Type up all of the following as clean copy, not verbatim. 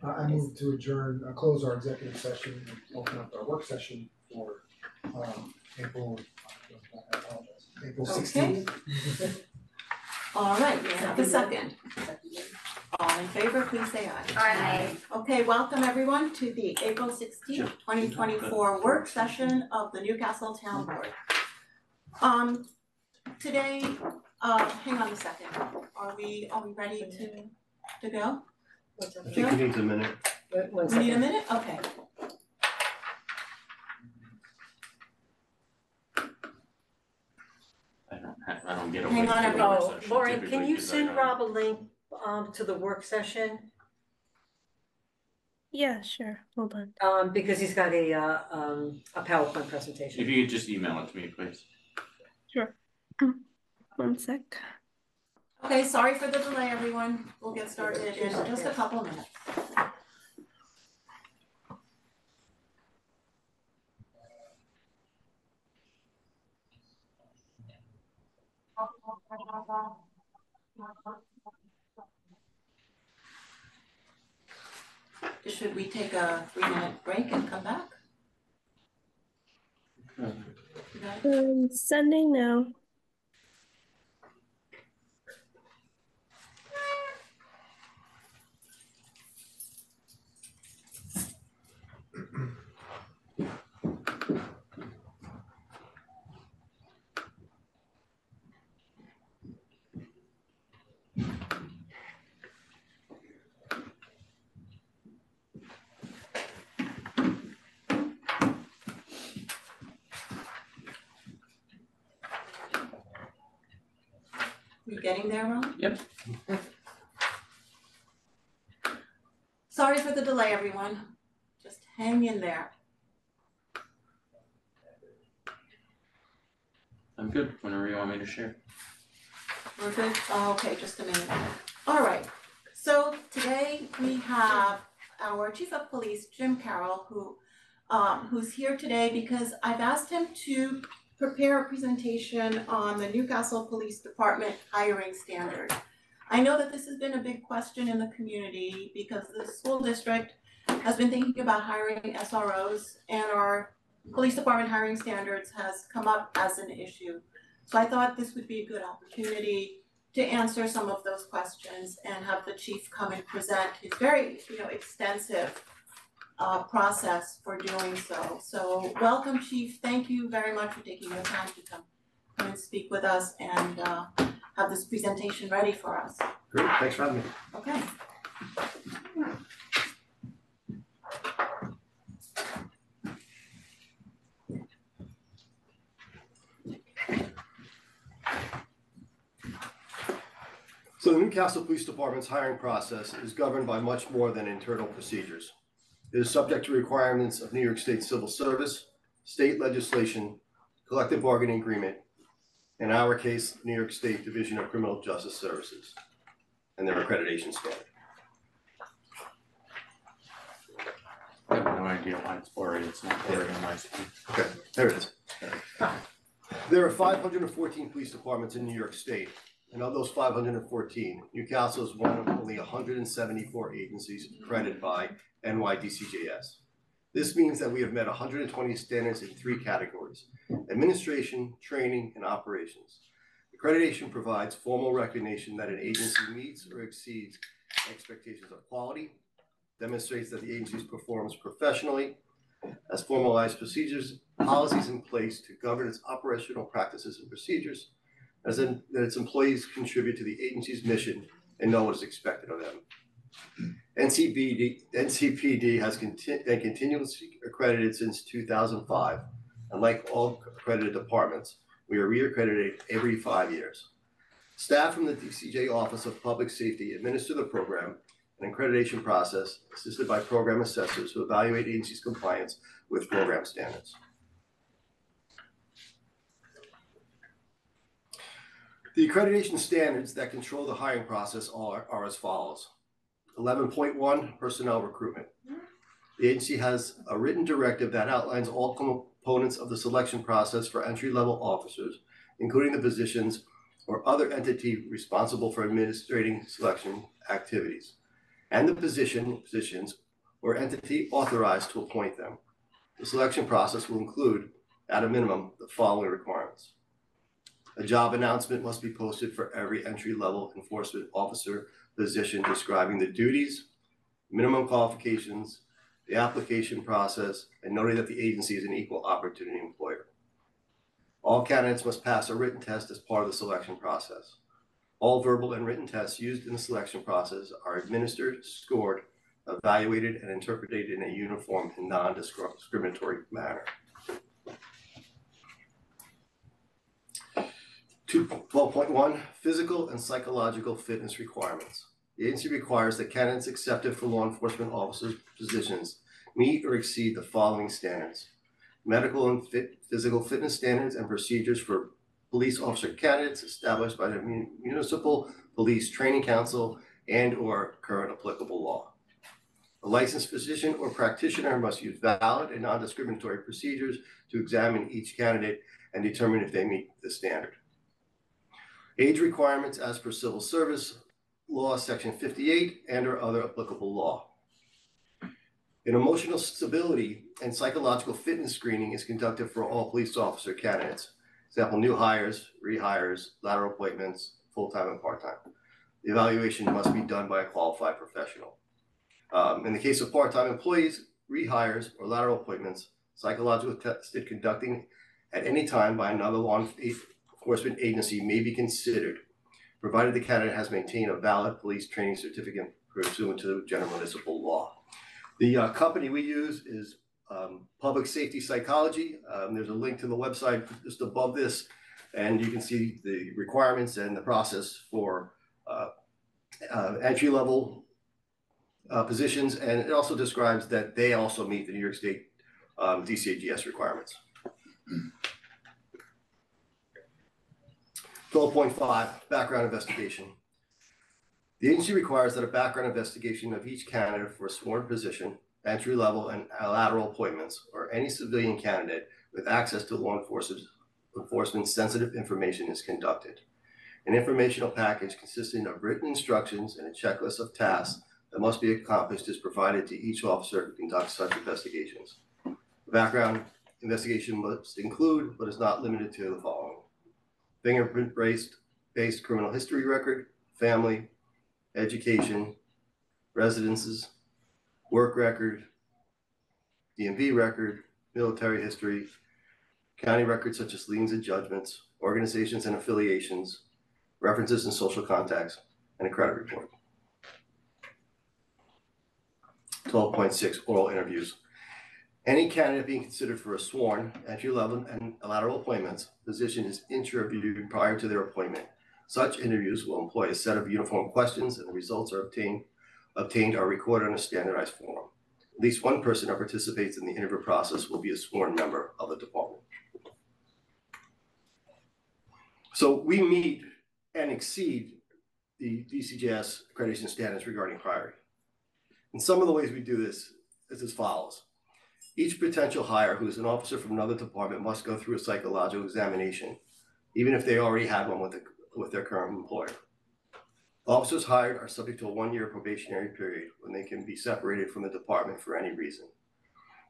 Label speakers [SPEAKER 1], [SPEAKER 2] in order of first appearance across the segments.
[SPEAKER 1] I move to adjourn, close our executive session and open up our work session for April 16th.
[SPEAKER 2] All right, may I have a second? All in favor, please say aye.
[SPEAKER 3] Aye.
[SPEAKER 2] Okay, welcome everyone to the April 16th, 2024 work session of the Newcastle Town Board. Today, hang on a second. Are we ready to go?
[SPEAKER 4] I think he needs a minute.
[SPEAKER 2] We need a minute? Okay.
[SPEAKER 5] I don't get a
[SPEAKER 2] Hang
[SPEAKER 5] link
[SPEAKER 2] on,
[SPEAKER 5] to the
[SPEAKER 2] everyone.
[SPEAKER 5] work
[SPEAKER 3] Oh,
[SPEAKER 5] session
[SPEAKER 3] Lauren,
[SPEAKER 5] typically
[SPEAKER 3] can you
[SPEAKER 5] because I
[SPEAKER 3] send
[SPEAKER 5] don't-
[SPEAKER 3] Rob a link to the work session?
[SPEAKER 6] Yeah, sure. Hold on.
[SPEAKER 3] Because he's got a PowerPoint presentation.
[SPEAKER 5] If you could just email it to me, please.
[SPEAKER 6] Sure. One sec.
[SPEAKER 2] Okay, sorry for the delay, everyone. We'll get started in just a couple of minutes. Should we take a 3-minute break and come back?
[SPEAKER 6] Sending now.
[SPEAKER 2] You getting there, Ron?
[SPEAKER 5] Yep.
[SPEAKER 2] Sorry for the delay, everyone. Just hang in there.
[SPEAKER 5] I'm good, whenever you want me to share.
[SPEAKER 2] We're good? Oh, okay, just a minute. All right, so today we have our Chief of Police, Jim Carroll, who's here today because I've asked him to prepare a presentation on the Newcastle Police Department hiring standard. I know that this has been a big question in the community because the school district has been thinking about hiring SROs and our police department hiring standards has come up as an issue. So I thought this would be a good opportunity to answer some of those questions and have the chief come and present his very, extensive process for doing so. So welcome, Chief. Thank you very much for taking the time to come and speak with us and have this presentation ready for us.
[SPEAKER 4] Great, thanks for having me.
[SPEAKER 2] Okay.
[SPEAKER 4] So the Newcastle Police Department's hiring process is governed by much more than internal procedures. It is subject to requirements of New York State Civil Service, state legislation, collective bargaining agreement, in our case, New York State Division of Criminal Justice Services, and their accreditation standard.
[SPEAKER 5] I have no idea why it's blurry, it's not blurry on my screen.
[SPEAKER 4] Okay, there it is. There are 514 police departments in New York State, and of those 514, Newcastle is one of only 174 agencies accredited by NYDCJS. This means that we have met 120 standards in 3 categories: administration, training, and operations. Accreditation provides formal recognition that an agency meets or exceeds expectations of quality, demonstrates that the agency performs professionally, has formalized procedures, policies in place to govern its operational practices and procedures, that its employees contribute to the agency's mission and know what is expected of them. NCPD has been continuously accredited since 2005, and like all accredited departments, we are re-accredited every 5 years. Staff from the DCJ Office of Public Safety administer the program and accreditation process, assisted by program assessors who evaluate agency's compliance with program standards. The accreditation standards that control the hiring process are as follows. 11.1, personnel recruitment. The agency has a written directive that outlines all components of the selection process for entry-level officers, including the positions or other entity responsible for administrating selection activities. and the positions, or entity authorized to appoint them. The selection process will include, at a minimum, the following requirements. A job announcement must be posted for every entry-level enforcement officer position describing the duties, minimum qualifications, the application process, and noting that the agency is an equal opportunity employer. All candidates must pass a written test as part of the selection process. All verbal and written tests used in the selection process are administered, scored, evaluated, and interpreted in a uniform and non-discriminatory manner. 12.1 Physical and psychological fitness requirements. The agency requires that candidates accepted for law enforcement officers positions meet or exceed the following standards: medical and physical fitness standards and procedures for police officer candidates established by the Municipal Police Training Council and/or current applicable law. A licensed physician or practitioner must use valid and non-discriminatory procedures to examine each candidate and determine if they meet the standard. Age requirements as per Civil Service Law, Section 58, and/or other applicable law. An emotional stability and psychological fitness screening is conducted for all police officer candidates. Example, new hires, rehires, lateral appointments, full-time and part-time. The evaluation must be done by a qualified professional. In the case of part-time employees, rehires, or lateral appointments, psychological tested conducting at any time by another law enforcement agency may be considered, provided the candidate has maintained a valid police training certificate pursuant to general municipal law. The company we use is Public Safety Psychology. There's a link to the website just above this, and you can see the requirements and the process for entry-level positions, and it also describes that they also meet the New York State DCAGS requirements. 12.5 Background investigation. The agency requires that a background investigation of each candidate for a sworn position, entry-level and lateral appointments, or any civilian candidate with access to law enforcement sensitive information is conducted. An informational package consisting of written instructions and a checklist of tasks that must be accomplished is provided to each officer who conducts such investigations. The background investigation must include, but is not limited to, the following: fingerprint-based criminal history record, family, education, residences, work record, DMV record, military history, county records such as liens and judgments, organizations and affiliations, references and social contacts, and a credit report. 12.6 Oral interviews. Any candidate being considered for a sworn, entry-level, and lateral appointments position is interviewed prior to their appointment. Such interviews will employ a set of uniform questions, and the results are obtained are recorded on a standardized form. At least one person who participates in the interview process will be a sworn member of the department. So we meet and exceed the DCJS accreditation standards regarding priority. And some of the ways we do this is as follows. Each potential hire who is an officer from another department must go through a psychological examination, even if they already had one with their current employer. Officers hired are subject to a 1-year probationary period when they can be separated from the department for any reason.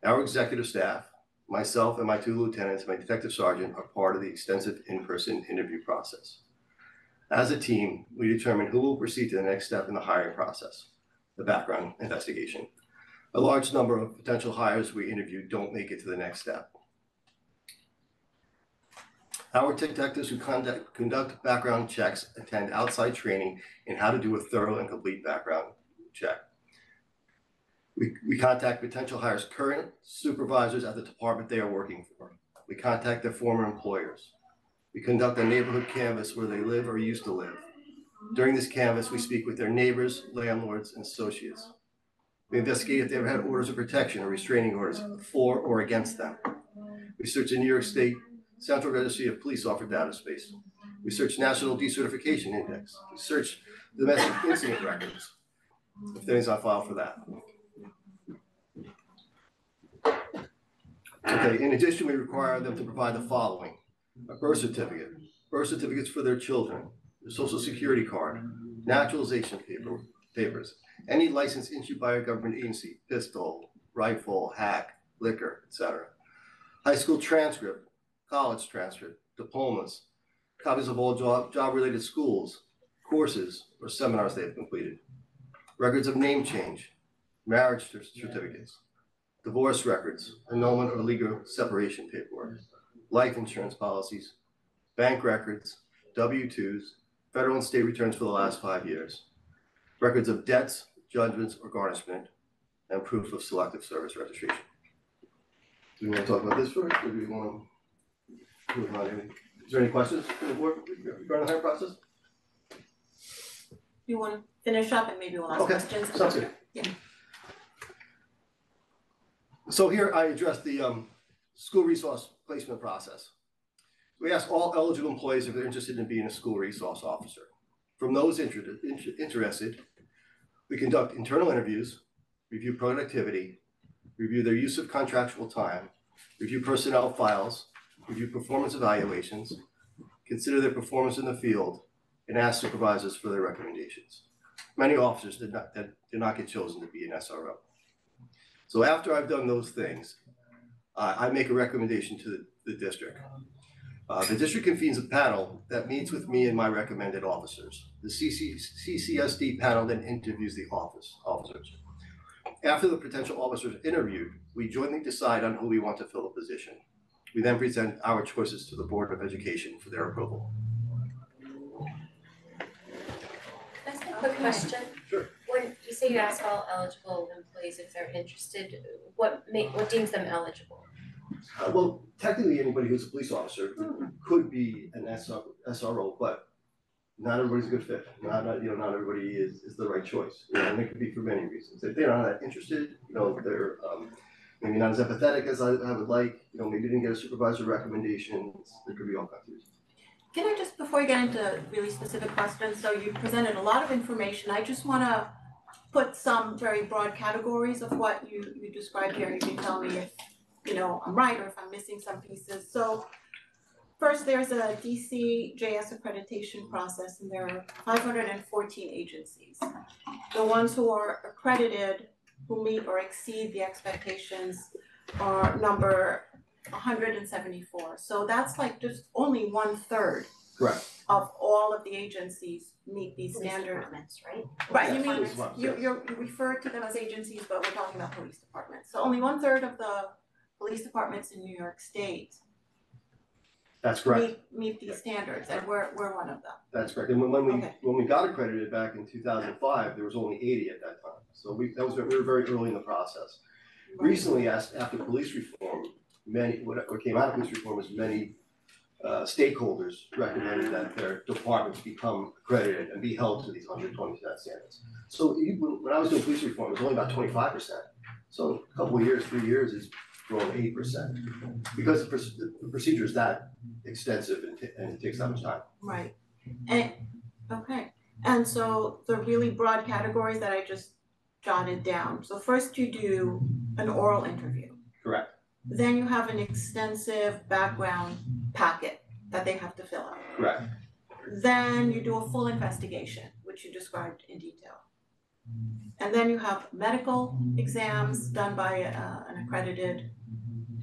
[SPEAKER 4] Our executive staff, myself and my 2 lieutenants, and my detective sergeant are part of the extensive in-person interview process. As a team, we determine who will proceed to the next step in the hiring process, the background investigation. A large number of potential hires we interview don't make it to the next step. Our detectives who conduct background checks attend outside training in how to do a thorough and complete background check. We contact potential hires' current supervisors at the department they are working for. We contact their former employers. We conduct a neighborhood canvass where they live or used to live. During this canvass, we speak with their neighbors, landlords, and associates. We investigate if they ever had orders of protection or restraining orders for or against them. We search the New York State Central Registry of Police Officer database. We search National Decertification Index. We search domestic incident records, if there's on file for that. Okay, in addition, we require them to provide the following: a birth certificates for their children, their social security card, naturalization papers, any license issued by a government agency, pistol, rifle, hack, liquor, etc. High school transcript, college transcript, diplomas, copies of all job-related schools, courses, or seminars they have completed, records of name change, marriage certificates, divorce records, annulment or legal separation paperwork, life insurance policies, bank records, W-2s, federal and state returns for the last 5 years, records of debts, judgments, or garnishment, and proof of selective service registration. Do we want to talk about this first, or do we want to move on? Is there any questions from the board regarding the hiring process?
[SPEAKER 2] You wanna finish up and maybe we'll ask
[SPEAKER 4] Okay,
[SPEAKER 2] questions?
[SPEAKER 4] sounds good.
[SPEAKER 2] Yeah.
[SPEAKER 4] So here I address the school resource placement process. We ask all eligible employees if they're interested in being a school resource officer. From those interested, we conduct internal interviews, review productivity, review their use of contractual time, review personnel files, review performance evaluations, consider their performance in the field, and ask supervisors for their recommendations. Many officers did not get chosen to be an SRO. So after I've done those things, I make a recommendation to the district. The district convenes a panel that meets with me and my recommended officers. The CCSD panel then interviews the officers. After the potential officers are interviewed, we jointly decide on who we want to fill the position. We then present our choices to the Board of Education for their approval.
[SPEAKER 7] Can I ask a quick question?
[SPEAKER 4] Sure.
[SPEAKER 7] When you say you ask all eligible employees if they're interested, what deems them eligible?
[SPEAKER 4] Well, technically, anybody who's a police officer could be an SRO, but not everybody's a good fit. Not everybody is the right choice. And it could be for many reasons. If they're not that interested, they're maybe not as empathetic as I would like. Maybe didn't get a supervisor recommendation. There could be all kinds of reasons.
[SPEAKER 2] Can I just, before we get into really specific questions, so you presented a lot of information, I just wanna put some very broad categories of what you described here, you can tell me if, I'm right or if I'm missing some pieces. So first, there's a DCJS accreditation process, and there are 514 agencies. The ones who are accredited, who meet or exceed the expectations are number 174. So that's like just only 1/3
[SPEAKER 4] Correct.
[SPEAKER 2] of all of the agencies meet these standards.
[SPEAKER 7] Right?
[SPEAKER 2] Right,
[SPEAKER 4] Yeah,
[SPEAKER 2] you mean,
[SPEAKER 4] police departments, yes.
[SPEAKER 2] you refer to them as agencies, but we're talking about police departments. So only 1/3 of the police departments in New York State
[SPEAKER 4] That's correct.
[SPEAKER 2] meet these standards, and we're one of them.
[SPEAKER 4] That's correct. And when
[SPEAKER 2] Okay.
[SPEAKER 4] we got accredited back in 2005, there was only 80 at that time. So we were very early in the process. Recently, after police reform, what came out of police reform is many stakeholders recommended that their departments become accredited and be held to these 120% standards. So when I was doing police reform, it was only about 25%. So a couple of years, 3 years, it's grown 8%. Because the procedure is that extensive and it takes that much time.
[SPEAKER 2] Right, and so the really broad categories that I just jotted down. So first you do an oral interview.
[SPEAKER 4] Correct.
[SPEAKER 2] Then you have an extensive background packet that they have to fill out.
[SPEAKER 4] Correct.
[SPEAKER 2] Then you do a full investigation, which you described in detail. And then you have medical exams done by an accredited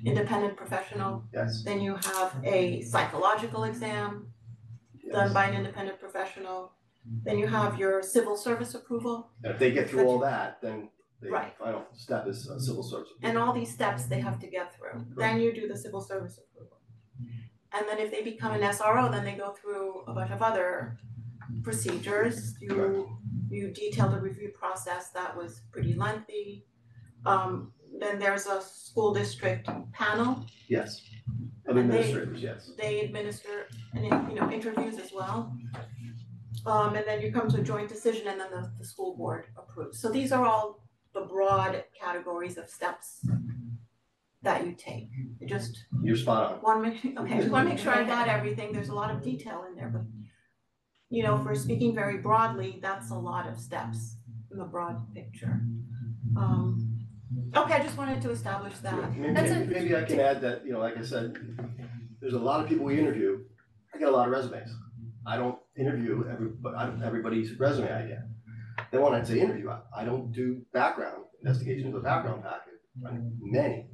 [SPEAKER 2] independent professional.
[SPEAKER 4] Yes.
[SPEAKER 2] Then you have a psychological exam done
[SPEAKER 4] Yes.
[SPEAKER 2] by an independent professional. Then you have your civil service approval,
[SPEAKER 4] And if they get through all that, then the
[SPEAKER 2] Right.
[SPEAKER 4] final step is civil service.
[SPEAKER 2] and all these steps they have to get through. Then you do the civil service approval. And then if they become an SRO, then they go through a bunch of other procedures. You detail the review process that was pretty lengthy. Then there's a school district panel.
[SPEAKER 4] Yes.
[SPEAKER 2] And they-
[SPEAKER 4] Administrators, yes.
[SPEAKER 2] They administer interviews as well. And then you come to a joint decision, and then the school board approves. So these are all the broad categories of steps that you take.
[SPEAKER 4] You're spot on.
[SPEAKER 2] Just wanna make sure I got everything. There's a lot of detail in there, but for speaking very broadly, that's a lot of steps in the broad picture. I just wanted to establish that.
[SPEAKER 4] Maybe I can add that, like I said, there's a lot of people we interview. I get a lot of resumes. I don't interview everybody's resume I get. They want to interview. I don't do background investigations or background packet on many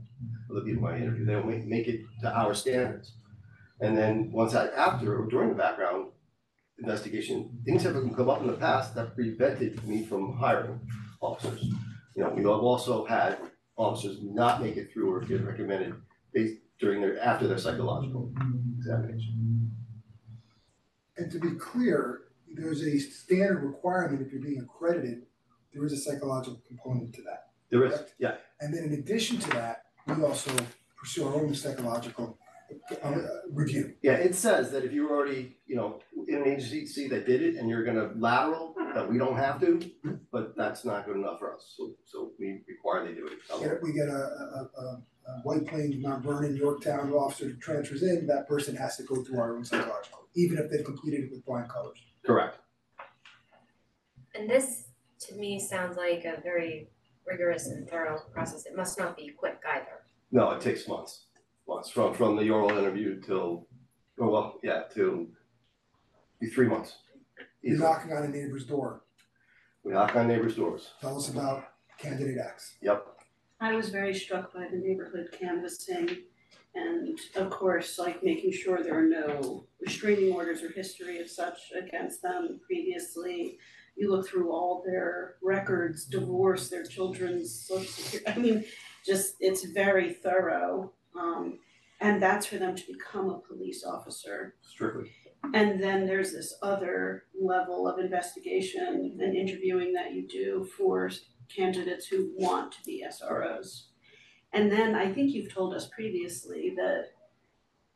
[SPEAKER 4] of the people I interview. They don't make it to our standards. And then after or during the background investigation, things have come up in the past that prevented me from hiring officers. You know, we have also had officers not make it through or get recommended after their psychological examination.
[SPEAKER 1] And to be clear, there's a standard requirement if you're being accredited, there is a psychological component to that.
[SPEAKER 4] There is,
[SPEAKER 1] correct?
[SPEAKER 4] yeah,
[SPEAKER 1] And then in addition to that, we also pursue our own psychological review.
[SPEAKER 4] yeah. It says that if you're already, you know, in an agency that did it and you're gonna lateral, that we don't have to, but that's not good enough for us. So we require they do it.
[SPEAKER 1] We get a White Plains, Mount Vernon, Yorktown officer who transfers in, that person has to go through our own psychological, even if they've completed it with flying colors.
[SPEAKER 4] Correct.
[SPEAKER 7] And this, to me, sounds like a very rigorous and thorough process. It must not be quick either.
[SPEAKER 4] No, it takes months from the oral interview till 3 months.
[SPEAKER 1] You're
[SPEAKER 4] Easily.
[SPEAKER 1] knocking on a neighbor's door,
[SPEAKER 4] We knock on neighbors' doors.
[SPEAKER 1] tell us about candidate X.
[SPEAKER 4] Yep.
[SPEAKER 8] I was very struck by the neighborhood canvassing and of course, like making sure there are no restraining orders or history of such against them previously. You look through all their records, divorce, their children's social security, I mean, just, it's very thorough. And that's for them to become a police officer.
[SPEAKER 4] Strictly.
[SPEAKER 8] And then there's this other level of investigation and interviewing that you do for candidates who want to be SROs. And then I think you've told us previously that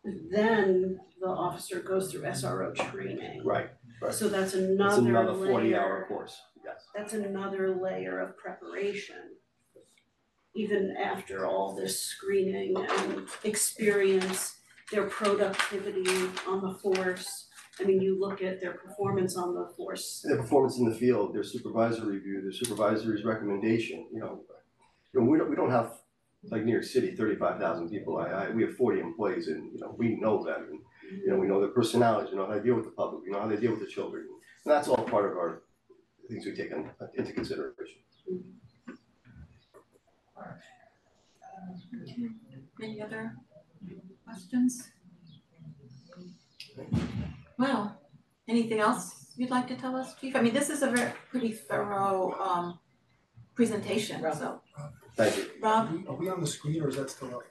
[SPEAKER 8] then the officer goes through SRO training.
[SPEAKER 4] Right.
[SPEAKER 8] So that's
[SPEAKER 4] It's
[SPEAKER 8] another
[SPEAKER 4] another
[SPEAKER 8] layer.
[SPEAKER 4] 40-hour course. Yes.
[SPEAKER 8] That's another layer of preparation. Even after all this screening and experience, their productivity on the force. I mean, you look at their performance on the force.
[SPEAKER 4] Their performance in the field, their supervisory review, their supervisor's recommendation. You know, we don't have like New York City, 35,000 people. We have 40 employees, and you know we know them, and you know we know their personalities. We know how they deal with the public. We know how they deal with the children, and that's all part of our things we take into consideration.
[SPEAKER 2] Any other questions? Well, anything else you'd like to tell us, Chief? I mean, this is a pretty thorough presentation, so.
[SPEAKER 4] Thank you.
[SPEAKER 2] Rob?
[SPEAKER 1] Are we on the screen or is that still up?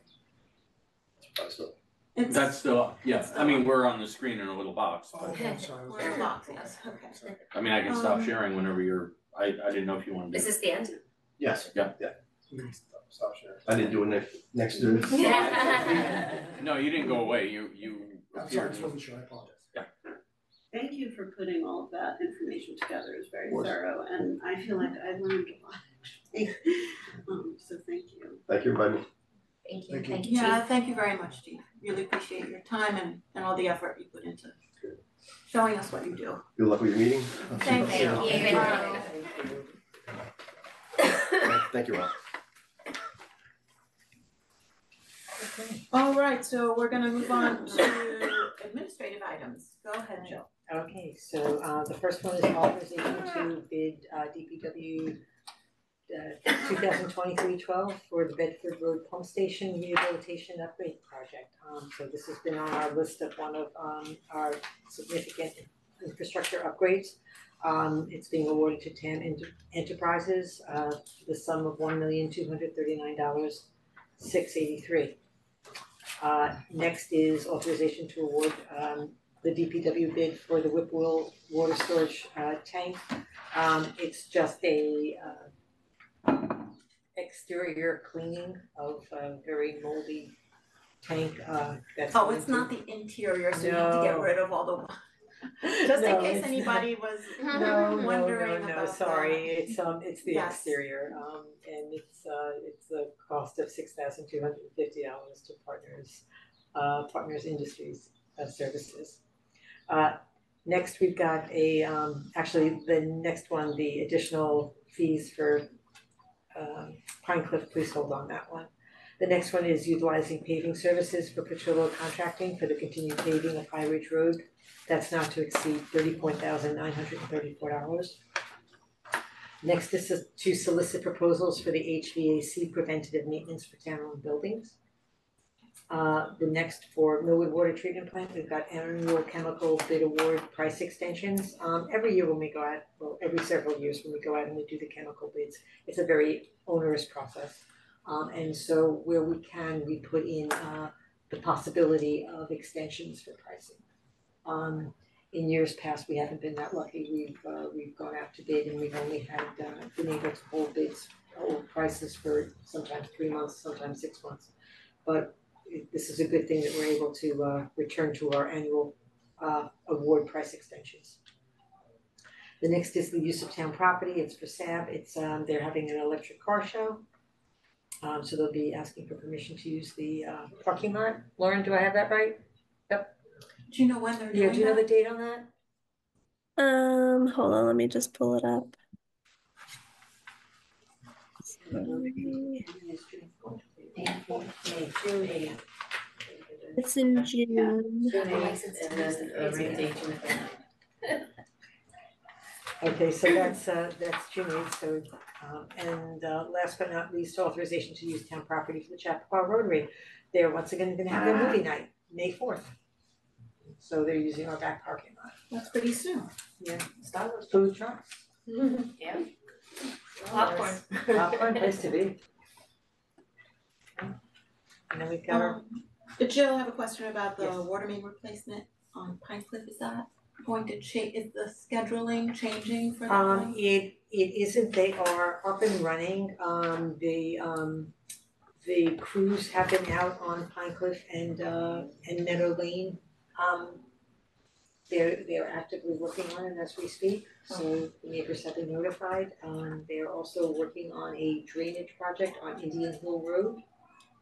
[SPEAKER 4] So,
[SPEAKER 2] It's,
[SPEAKER 5] That's still, yeah, I mean, we're on the screen in a little box,
[SPEAKER 1] Oh,
[SPEAKER 5] but,
[SPEAKER 1] okay, I'm sorry.
[SPEAKER 2] we're in a box, yes, okay.
[SPEAKER 5] I mean, I can stop sharing whenever you're, I didn't know if you wanted to.
[SPEAKER 7] Is this the end?
[SPEAKER 4] yes.
[SPEAKER 5] Yeah.
[SPEAKER 4] Yeah.
[SPEAKER 1] We can stop sharing.
[SPEAKER 4] I didn't do it next to this.
[SPEAKER 5] No, you didn't go away, you
[SPEAKER 1] I'm sorry, I
[SPEAKER 5] appeared.
[SPEAKER 1] just wasn't sure, I apologize.
[SPEAKER 8] Thank you for putting all of that information together. It was very
[SPEAKER 4] Of course.
[SPEAKER 8] thorough and I feel like I learned a lot actually. So thank you.
[SPEAKER 4] Thank you, everybody.
[SPEAKER 7] Thank you,
[SPEAKER 1] Thank you.
[SPEAKER 7] thank you, Chief.
[SPEAKER 2] Yeah, thank you very much, Chief. Really appreciate your time and all the effort you put into showing us what you do.
[SPEAKER 4] Good luck with your meeting.
[SPEAKER 2] Thank
[SPEAKER 7] Thank
[SPEAKER 2] you.
[SPEAKER 7] you.
[SPEAKER 2] Wow.
[SPEAKER 4] Thank you, Ron.
[SPEAKER 2] All right, so we're gonna move on to administrative items. Go ahead, Jill.
[SPEAKER 3] Okay, so the first one is authorization to bid DPW 2023-12 for the Bedford Road Pump Station Rehabilitation Upgrade Project. So this has been on our list of one of our significant infrastructure upgrades. It's being awarded to TAM Enterprises, the sum of $1,239,683. Next is authorization to award the DPW bid for the Whipple water storage tank. It's just a exterior cleaning of a very moldy tank that's.
[SPEAKER 2] Oh, it's not the interior, so you need to get
[SPEAKER 3] No.
[SPEAKER 2] rid of all the, just in
[SPEAKER 3] No,
[SPEAKER 2] case
[SPEAKER 3] it's not.
[SPEAKER 2] anybody was
[SPEAKER 3] No,
[SPEAKER 2] wondering about that.
[SPEAKER 3] sorry, it's the
[SPEAKER 2] Yes.
[SPEAKER 3] exterior, and it's the cost of $6,250 to Partners Industries Services. Next, we've got actually the next one, the additional fees for Pine Cliff, please hold on that one. The next one is utilizing paving services for Petrillo Contracting for the continued paving of High Ridge Road. That's not to exceed $34,934. Next is to solicit proposals for the HVAC preventative maintenance for town-owned buildings. The next for Millwood Water Treatment Plant, we've got annual chemical bid award price extensions. Every year when we go out, well, every several years when we go out and we do the chemical bids, it's a very onerous process. And so where we can, we put in the possibility of extensions for pricing. In years past, we haven't been that lucky. We've gone out to bid and we've only had been able to hold bids or prices for sometimes 3 months, sometimes 6 months. But this is a good thing that we're able to return to our annual award price extensions. The next is the use of town property. It's for SAB. It's they're having an electric car show. So they'll be asking for permission to use the parking lot. Lauren, do I have that right?
[SPEAKER 2] Do you know when they're doing
[SPEAKER 3] Yeah,
[SPEAKER 2] that?
[SPEAKER 3] do you know the date on that?
[SPEAKER 6] Hold on, let me just pull it up. Sorry. It's in June.
[SPEAKER 3] Okay, so that's June 8th, so and last but not least, authorization to use town property for the Chappaqua Rotary. They're once again gonna have their movie night, May 4th. So they're using our back parking lot.
[SPEAKER 2] That's pretty soon.
[SPEAKER 3] Yeah. Food trucks.
[SPEAKER 7] Yeah. Popcorn.
[SPEAKER 3] Popcorn, place to be. And then we've got our,
[SPEAKER 2] Jill, I have a question about the water main replacement on Pine Cliff. Is that going to change, is the scheduling changing for that one?
[SPEAKER 3] it isn't, they are up and running, the crews have been out on Pine Cliff and Meadow Lane. They're actively working on it as we speak, so the neighbors have been notified. They're also working on a drainage project on Indian Hill Road.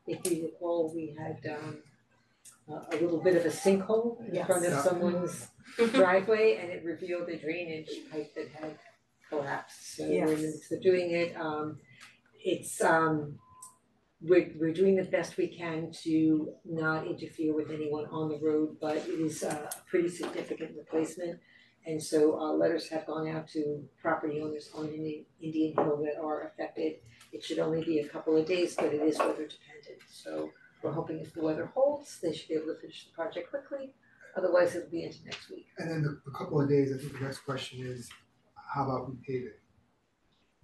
[SPEAKER 3] If you recall, we had a little bit of a sinkhole in front of someone's driveway, and it revealed a drainage pipe that had collapsed. So we're in the midst of doing it. It's we're doing the best we can to not interfere with anyone on the road, but it is a pretty significant replacement. And so letters have gone out to property owners on Indian Hill that are affected. It should only be a couple of days, but it is weather dependent. So we're hoping if the weather holds, they should be able to finish the project quickly. Otherwise, it'll be into next week.
[SPEAKER 1] And then the couple of days, I think the next question is, how about repaving?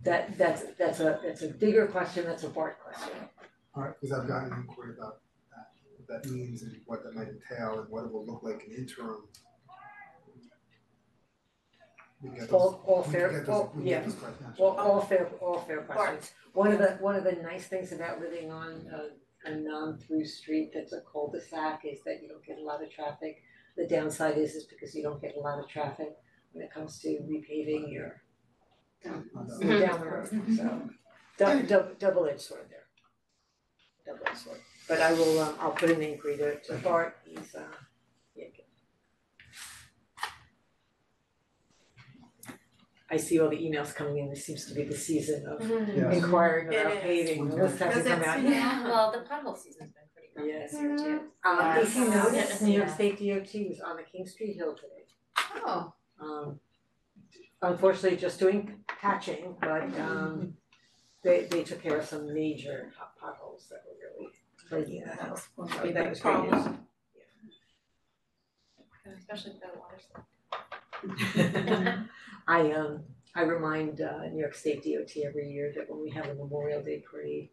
[SPEAKER 3] That's a bigger question. That's a BART question.
[SPEAKER 1] Alright, because I've gotten an inquiry about that, what that means and what that might entail and what it will look like in interim. We can get those-
[SPEAKER 3] All
[SPEAKER 1] we can
[SPEAKER 3] fair,
[SPEAKER 1] get those-
[SPEAKER 3] all,
[SPEAKER 1] we can
[SPEAKER 3] yeah.
[SPEAKER 1] get those questions.
[SPEAKER 3] All fair questions. One of the nice things about living on a non-through street that's a cul-de-sac is that you don't get a lot of traffic. The downside is because you don't get a lot of traffic when it comes to repaving you're down the road, so double-edged sword there. Double-edged sword. But I will I'll put an inquiry to Bart, he's yeah. I see all the emails coming in, this seems to be the season of
[SPEAKER 1] Yes.
[SPEAKER 3] inquiring
[SPEAKER 2] It
[SPEAKER 3] about
[SPEAKER 2] is.
[SPEAKER 3] paving, those have to
[SPEAKER 2] Because
[SPEAKER 3] come
[SPEAKER 2] it's-
[SPEAKER 3] out.
[SPEAKER 7] Yeah, well, the pothole season's been pretty rough
[SPEAKER 3] Yes.
[SPEAKER 7] this year too.
[SPEAKER 3] If you notice,
[SPEAKER 7] Yes.
[SPEAKER 3] New York State DOT was on the King Street Hill today.
[SPEAKER 7] Oh.
[SPEAKER 3] Unfortunately, just doing patching, but they took care of some major potholes that were really plaguing the house.
[SPEAKER 2] Going to be
[SPEAKER 3] That
[SPEAKER 2] the
[SPEAKER 3] was great news.
[SPEAKER 2] problem.
[SPEAKER 7] Especially if the water slide.
[SPEAKER 3] I remind New York State DOT every year that when we have a Memorial Day parade,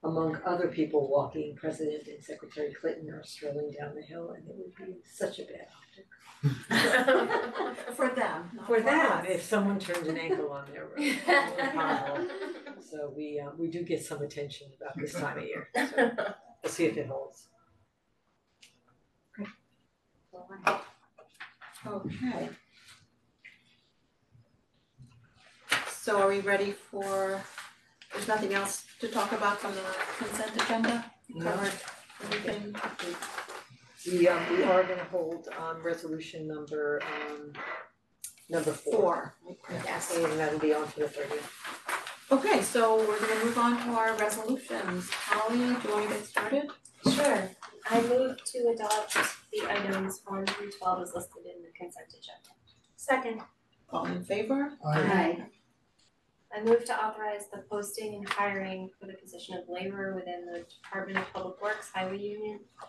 [SPEAKER 3] among other people walking, President and Secretary Clinton are strolling down the hill, and it would be such a bad optic.
[SPEAKER 2] For them, not
[SPEAKER 3] For them,
[SPEAKER 2] us.
[SPEAKER 3] if someone turns an ankle on their road, it would be horrible. So we do get some attention about this time of year, so we'll see if it holds.
[SPEAKER 2] Okay. So are we ready for, there's nothing else to talk about from the consent agenda? We
[SPEAKER 3] No.
[SPEAKER 2] covered everything.
[SPEAKER 3] We are gonna hold resolution number 4.
[SPEAKER 2] Yes.
[SPEAKER 3] And that'll be on for the 30th.
[SPEAKER 2] Okay, so we're gonna move on to our resolutions. Holly, do you want to get started?
[SPEAKER 9] Sure, I move to adopt the items 1 through 12 as listed in the consent agenda.
[SPEAKER 8] Second.
[SPEAKER 2] All in favor?
[SPEAKER 8] Aye.
[SPEAKER 9] I move to authorize the posting and hiring for the position of laborer within the Department of Public Works Highway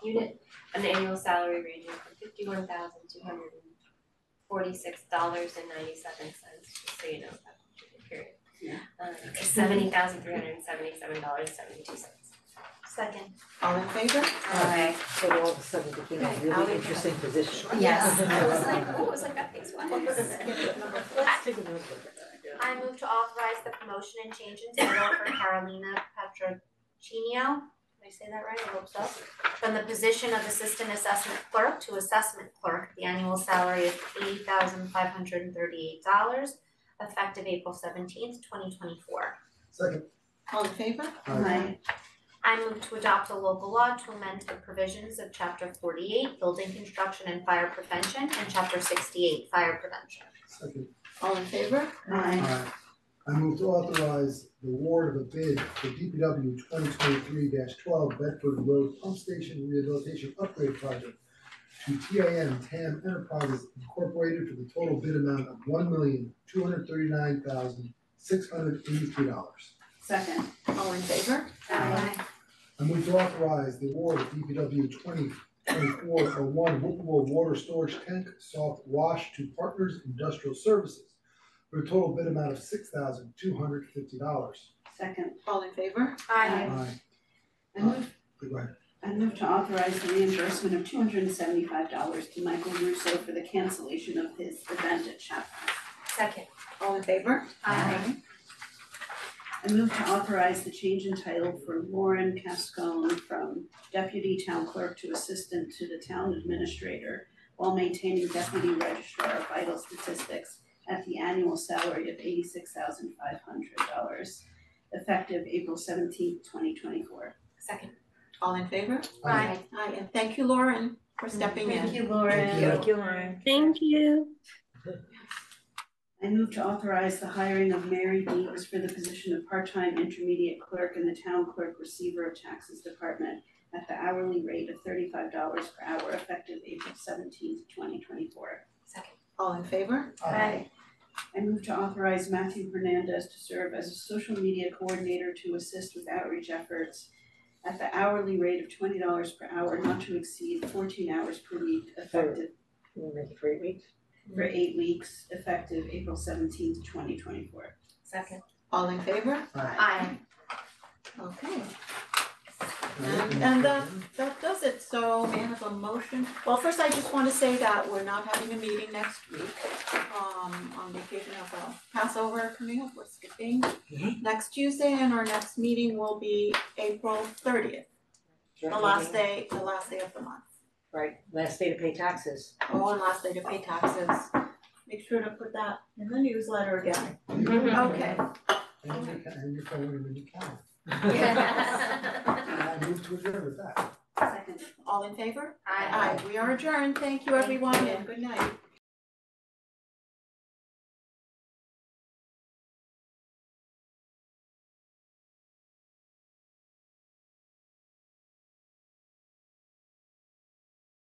[SPEAKER 9] Unit, an annual salary ranging from $51,246.97, just so you know, that period.
[SPEAKER 8] Yeah.
[SPEAKER 9] To $70,377.72.
[SPEAKER 7] Second.
[SPEAKER 2] All in favor?
[SPEAKER 7] Aye.
[SPEAKER 3] So all of a sudden it became a
[SPEAKER 2] Okay,
[SPEAKER 3] really
[SPEAKER 2] Ally.
[SPEAKER 3] interesting position.
[SPEAKER 7] Yes, I was like, oh, it was like that face one.
[SPEAKER 3] Let's take a note of that, yeah.
[SPEAKER 10] I move to authorize the promotion and change in title for Carolina Petrochinio, did I say that right? I hope so. From the position of Assistant Assessment Clerk to Assessment Clerk, the annual salary is $80,538, effective April 17th, 2024.
[SPEAKER 1] Second.
[SPEAKER 2] All in favor?
[SPEAKER 8] Aye.
[SPEAKER 10] I move to adopt a local law to amend the provisions of Chapter 48, Building Construction and Fire Prevention, and Chapter 68, Fire Prevention.
[SPEAKER 1] Second.
[SPEAKER 2] All in favor?
[SPEAKER 8] Aye.
[SPEAKER 1] I move to authorize the award of a bid for DPW 2023-12 Bedford Road Pump Station Rehabilitation Upgrade Project to TAM Enterprises Incorporated for the total bid amount of $1,239,683.
[SPEAKER 8] Second.
[SPEAKER 2] All in favor?
[SPEAKER 10] Aye.
[SPEAKER 1] I move to authorize the award of DPW 2024-01 Whipple Water Storage Tank Soft Wash to Partners Industrial Services for a total bid amount of $6,250.
[SPEAKER 8] Second.
[SPEAKER 2] All in favor?
[SPEAKER 10] Aye.
[SPEAKER 1] Aye.
[SPEAKER 8] I move
[SPEAKER 1] Go ahead.
[SPEAKER 8] I move to authorize the reimbursement of $275 to Michael Russo for the cancellation of his event at Chaplain.
[SPEAKER 10] Second.
[SPEAKER 2] All in favor?
[SPEAKER 10] Aye.
[SPEAKER 8] I move to authorize the change in title for Lauren Cascone from Deputy Town Clerk to Assistant to the Town Administrator while maintaining Deputy Registrar of Vital Statistics at the annual salary of $86,500, effective April 17th, 2024.
[SPEAKER 10] Second.
[SPEAKER 2] All in favor?
[SPEAKER 10] Aye.
[SPEAKER 2] Aye, and thank you, Lauren, for stepping in.
[SPEAKER 3] Thank you,
[SPEAKER 1] Lauren.
[SPEAKER 3] Thank you, Lauren.
[SPEAKER 6] Thank you.
[SPEAKER 8] I move to authorize the hiring of Mary Deems for the position of part-time intermediate clerk in the Town Clerk Receiver of Taxes Department at the hourly rate of $35 per hour, effective April 17th, 2024.
[SPEAKER 10] Second.
[SPEAKER 2] All in favor?
[SPEAKER 8] Aye. I move to authorize Matthew Hernandez to serve as a social media coordinator to assist with outreach efforts at the hourly rate of $20 per hour, not to exceed 14 hours per week, effective
[SPEAKER 3] We'll make it for 8 weeks.
[SPEAKER 8] for 8 weeks, effective April 17th, 2024.
[SPEAKER 10] Second.
[SPEAKER 2] All in favor?
[SPEAKER 10] Aye.
[SPEAKER 2] Okay, and that does it, so may I have a motion? Well, first I just wanna say that we're not having a meeting next week, on the occasion of Passover coming up, we're skipping next Tuesday, and our next meeting will be April 30th, the last day of the month.
[SPEAKER 3] Right, last day to pay taxes.
[SPEAKER 2] Oh, and last day to pay taxes, make sure to put that in the newsletter again. Okay.
[SPEAKER 1] And you're calling them in your calendar.
[SPEAKER 10] Aye.
[SPEAKER 1] I move to adjourn with that.
[SPEAKER 8] Second.
[SPEAKER 2] All in favor?
[SPEAKER 10] Aye.
[SPEAKER 2] Aye, we are adjourned, thank you everyone, and good night.